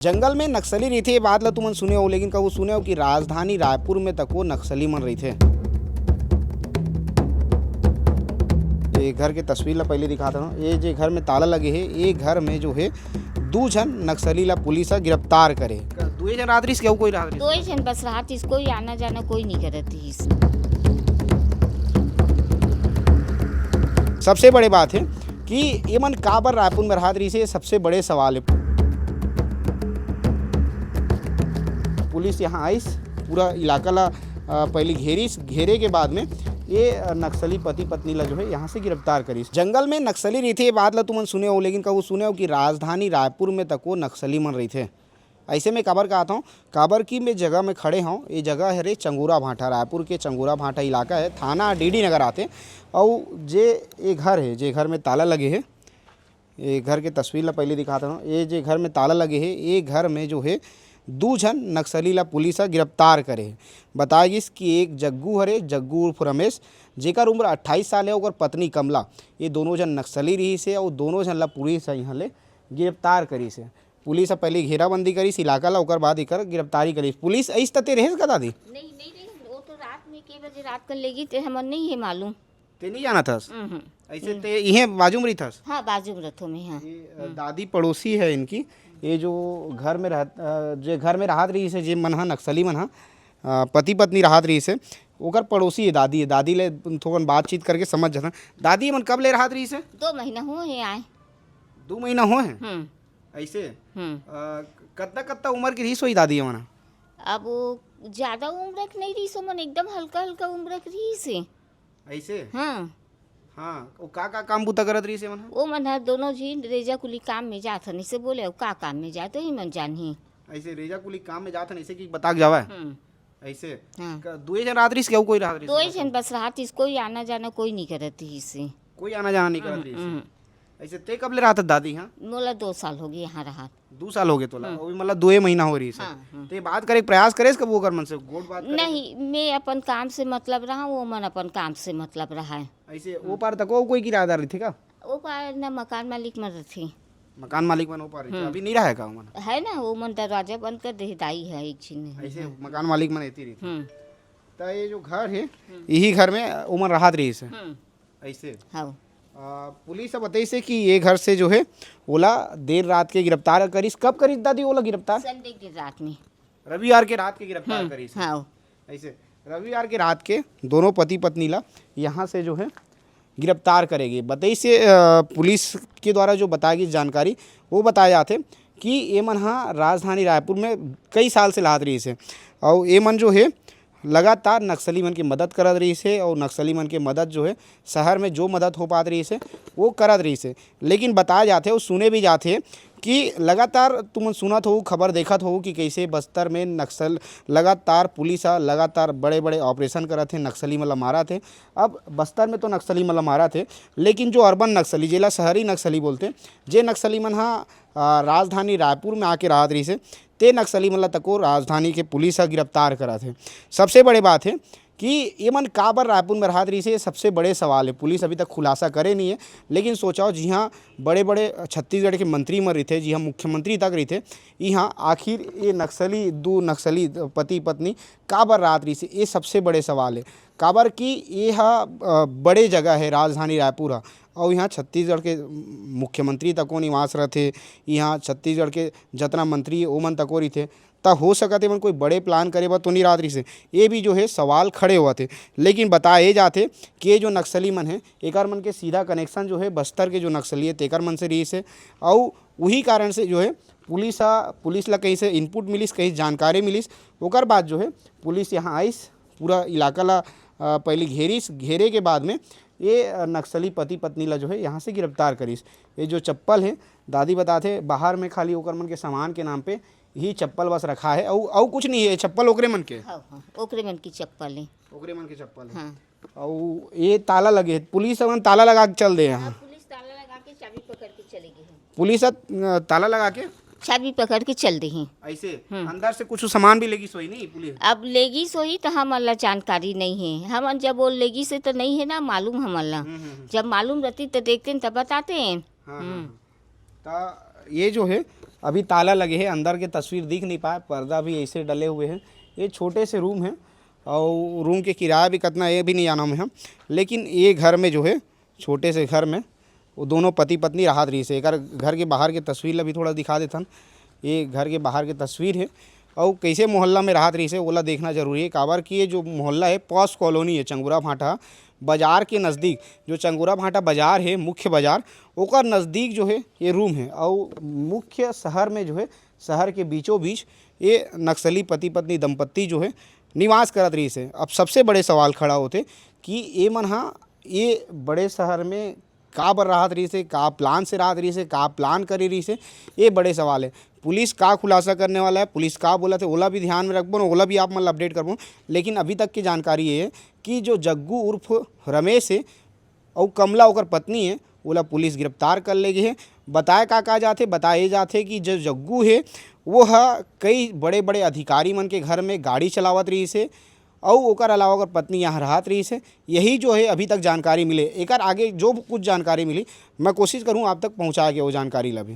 जंगल में नक्सली रही थे, ये बात ला तुमन सुने हो, लेकिन कबू सुने हो कि राजधानी रायपुर में तक वो नक्सली मन रही थे। ये घर के तस्वीर ला पहले दिखाता हूँ। ये जो घर में ताला लगे है, ये घर में जो है 2 जन नक्सली ला पुलिस गिरफ्तार करे। 2 जन रात रिस, कोई रात रिस? 2 जन बस रात इसको ही आना जाना कोई नहीं करत थी। सबसे बड़ी बात है कि ये मन काबर रायपुर में राहत रही से, सबसे बड़े सवाल है। पुलिस यहाँ आई, पूरा इलाका ला पहले घेरे के बाद में ये नक्सली पति पत्नी ला जो है यहाँ से गिरफ्तार करी। जंगल में नक्सली रही थे, ये बात ला तुमन सुने हो, लेकिन कबू सुने हो कि राजधानी रायपुर में तक वो नक्सली मन रही थे। ऐसे में काबर का आता हूँ, काबर की मैं जगह में खड़े हूँ। ये जगह है रे चंगूरा भाटा, रायपुर के चंगूरा भाटा इलाका है, थाना डीडी नगर आते। और ये घर है, जे घर में ताला लगे है, ये घर के तस्वीर ला पहले दिखाता हूँ। ये जे घर में ताला लगे है, ये घर में जो है 2 जन नक्सली ला पुलिस गिरफ्तार करे। बताइए कि एक जग्गू हरे, जग्गू उर्फ रमेश, जेकर उम्र 28 साल है, और पत्नी कमला, ये दोनों जन नक्सली रही से, और दोनों जन ला पुलिस यहाँ ले गिरफ्तार करी से। पुलिस पहले घेराबंदी करी इलाका ला, ओकर बाद एकर गिरफ्तारी करी। पुलिस ऐस तते रहे का दादी? नहीं वो तो रात में के बजे रात कर लेगी ते हमन नहीं है मालूम। ते नहीं जाना था ऐसे? ते इहे बाजू में रही था? हाँ बाजू में रथो में। हाँ दादी पड़ोसी है इनकी। ये जो घर में राहत रही से, जे मन हा नक्सली मन हा पति पत्नी राहत रही से, ओकर पड़ोसी है दादी है। दादी ले थोड़ा बातचीत करके समझ जाता। दादी मन कब ले राहत रही से? 2 महीना हुए हैं आए। 2 महीना हुए हैं ऐसे? कत्ता उम्र की रही सोई दादी मन? अब वो ज्यादा उम्र की नहीं रही सो, मन एकदम हल्का हल्का उम्र की रही से ऐसे। हाँ वो का काम बुता करत रही से मन? वो मन है दोनों जी रेजा कुली काम में जात हन, इसे बोले अब का काम में जाए तो ही मन जानी ऐसे। रेजा कुली काम में जात हन ऐसे कि बता के जावा ऐसे। हाँ 2 जन रात रही, कोई रात रही? 2 जन बस रात इसको ही आना जाना कोई नहीं करत थी इससे। कोई आना जाना नहीं करत रही ऐसे। ते कब ले रहा था दादी? हाँ मोला 2 साल हो गए यहाँ रहा। 2 साल हो गए तोला? वो भी मतलब 2 महीना हो रही है। ते बात करे प्रयास करे कब वो कर मन से गोट बात करे? नहीं, मैं अपन काम से मतलब रहा, वो मन अपन काम से मतलब रहा है ऐसे। वो पार तक वो कोई किराएदार रही थी का? वो पार न मकान मालिक मन रही। मकान मालिक मन वो पार रही थी, अभी नहीं रहा है का मन? है ना, वो मन दरवाजा बंद कर दे दाई है एक चीज ऐसे। मकान मालिक मन रहती रही थी। तो ये जो घर है, यही घर में उमर राहत रही से ऐसे। हाँ पुलिस अब बताई से कि ये घर से जो है ओला देर रात के गिरफ्तार करीस। कब करीस दादी ओला गिरफ्तार? संडे की रात में, रविवार के रात के गिरफ्तार करीस। हाँ ऐसे रविवार के रात के दोनों पति पत्नी ला यहाँ से जो है गिरफ्तार करेगी। बताई से पुलिस के द्वारा जो बताई गई जानकारी, वो बताया जाते कि ये मन हाँ राजधानी रायपुर में कई साल से लात रही से, और ये मन जो है लगातार नक्सली मन की मदद करत रही से, और नक्सली मन की मदद जो है शहर में जो मदद हो पात रही से वो करत रही से। लेकिन बताया जाते, वो सुने भी जाते कि लगातार तुम सुनत हो, खबर देखत हो कि कैसे बस्तर में नक्सल लगातार पुलिस लगातार बड़े बड़े ऑपरेशन करत थे, नक्सली मतलब मारा थे। अब बस्तर में तो नक्सली मतलब मारा थे, लेकिन जो अर्बन नक्सली, जेला शहरी नक्सली बोलते, जे नक्सली मन हाँ राजधानी रायपुर में आके राहत रही से, ते नक्सली मतलब तको राजधानी के पुलिस गिरफ्तार करा थे। सबसे बड़ी बात है कि ये मन काबर रायपुर में राहत रही से, सबसे बड़े सवाल है। पुलिस अभी तक खुलासा करे नहीं है, लेकिन सोचाओ जी हाँ बड़े बड़े छत्तीसगढ़ के मंत्री मर रही थे, जी हाँ मुख्यमंत्री तक रही थे, यहाँ आखिर ये नक्सली 2 नक्सली पति पत्नी काबर राहत रही से, ये सबसे बड़े सवाल है। काबर की ये बड़े जगह है राजधानी रायपुर, और यहाँ छत्तीसगढ़ के मुख्यमंत्री तको निवास रहते, यहाँ छत्तीसगढ़ के जितना मंत्री ओमन तको रही थे, तब हो सकते मन कोई बड़े प्लान करे बा तो नहीं रात रही से। ये भी जो है सवाल खड़े हुआ थे। लेकिन बताए जाते कि ये जो नक्सली मन है, एकर मन के सीधा कनेक्शन जो है बस्तर के जो नक्सली है तेकर मन से रही से, और वही कारण से जो है पुलिस ला कहीं से इनपुट मिलिस, कहीं जानकारी मिलिस, ओकर बाद जो है पुलिस यहाँ आइस, पूरा इलाका ला पहले घेरे के बाद में ये नक्सली पति पत्नी ला जो है यहाँ से गिरफ्तार करीस। ये जो चप्पल है, दादी बताते बाहर में खाली ओकर मन के सामान के नाम पे ही चप्पल बस रखा है, और कुछ नहीं है। चप्पल ओकरे मन के? हाँ ओकरे मन की चप्पल है। ओकरे मन के चप्पल है। हाँ और ये ताला लगे, पुलिस अपन ताला लगा के चल दे यहाँ। पुलिस ताला लगा के चाबी पकड़ के चलेगी। पुलिस ताला लगा के चाबी पकड़ के चल दी ऐसे। अंदर से कुछ सामान भी लेगी सोई नहीं पुलिस? अब लेगी सोई तो हमला जानकारी नहीं है। हम जब वो लेगी से तो नहीं है ना मालूम हमला। जब मालूम रहती तो देखते हैं तब बताते हैं। ये जो है अभी ताला लगे है, अंदर के तस्वीर दिख नहीं पाए, पर्दा भी ऐसे डले हुए हैं। ये छोटे से रूम है और रूम के किराया भी कितना ये भी नहीं जाना मैं हम, लेकिन ये घर में जो है छोटे से घर में वो दोनों पति पत्नी राहत रही से। एक घर के बाहर की तस्वीर अभी थोड़ा दिखा देता। ये घर के बाहर की तस्वीर है और कैसे मोहल्ला में राहत रही से ओला देखना जरूरी है। काबर की ये जो मोहल्ला है पॉश कॉलोनी है, चंगुरा भाटा बाज़ार के नज़दीक। जो चंगुरा भाटा बाज़ार है मुख्य बाज़ार, ओकर नज़दीक जो है ये रूम है और मुख्य शहर में जो है शहर के बीचों बीच ये नक्सली पति पत्नी दंपत्ति जो है निवास करत रही से। अब सबसे बड़े सवाल खड़ा होते कि ये मन हाँ ये बड़े शहर में का बर राहत रही से, का प्लान से राहत रही से, का प्लान करी रही से, ये बड़े सवाल है। पुलिस का खुलासा करने वाला है, पुलिस का बोला थे ओला भी ध्यान में रखबो, ओला भी आप मतलब अपडेट करबो। लेकिन अभी तक की जानकारी ये है कि जो जग्गू उर्फ रमेश है और कमला ओकर पत्नी है ओला पुलिस गिरफ्तार कर लेगी है। बताए का कहा जाते, बताए जाते कि जो जग्गू है वो कई बड़े बड़े अधिकारी मन के घर में गाड़ी चलावत रही से और ओकर अलावा अगर पत्नी यहाँ रहत रही से। यही जो है अभी तक जानकारी मिले। एक आगे जो कुछ जानकारी मिली मैं कोशिश करूँ आप तक पहुँचा के वो जानकारी ला भी।